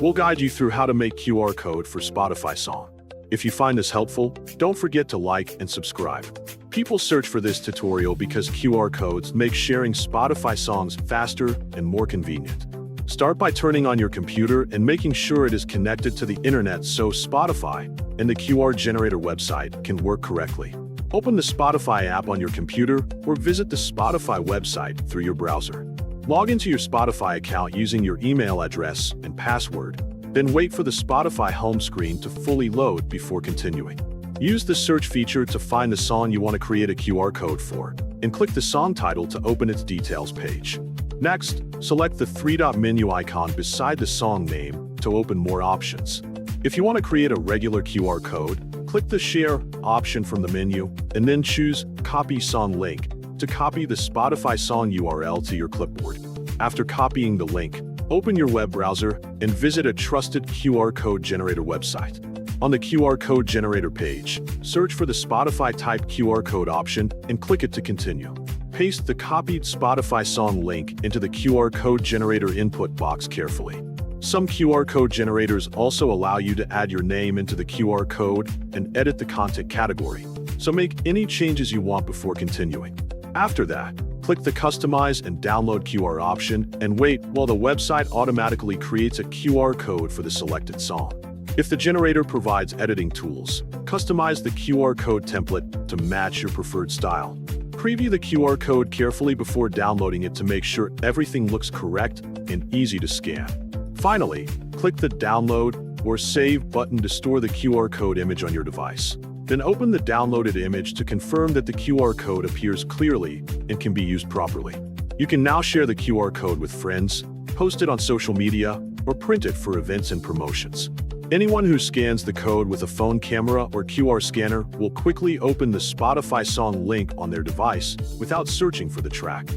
We'll guide you through how to make QR code for Spotify song. If you find this helpful, don't forget to like and subscribe. People search for this tutorial because QR codes make sharing Spotify songs faster and more convenient. Start by turning on your computer and making sure it is connected to the internet so Spotify and the QR generator website can work correctly. Open the Spotify app on your computer or visit the Spotify website through your browser. Log into your Spotify account using your email address and password, then wait for the Spotify home screen to fully load before continuing. Use the search feature to find the song you want to create a QR code for, and click the song title to open its details page. Next, select the three-dot menu icon beside the song name to open more options. If you want to create a regular QR code, click the Share option from the menu, and then choose Copy Song Link to copy the Spotify song URL to your clipboard. After copying the link, open your web browser and visit a trusted QR code generator website. On the QR code generator page, search for the Spotify typed QR code option and click it to continue. Paste the copied Spotify song link into the QR code generator input box carefully. Some QR code generators also allow you to add your name into the QR code and edit the content category, so make any changes you want before continuing. After that, click the Customize and Download QR option and wait while the website automatically creates a QR code for the selected song. If the generator provides editing tools, customize the QR code template to match your preferred style. Preview the QR code carefully before downloading it to make sure everything looks correct and easy to scan. Finally, click the Download or Save button to store the QR code image on your device. Then open the downloaded image to confirm that the QR code appears clearly and can be used properly. You can now share the QR code with friends, post it on social media, or print it for events and promotions. Anyone who scans the code with a phone camera or QR scanner will quickly open the Spotify song link on their device without searching for the track.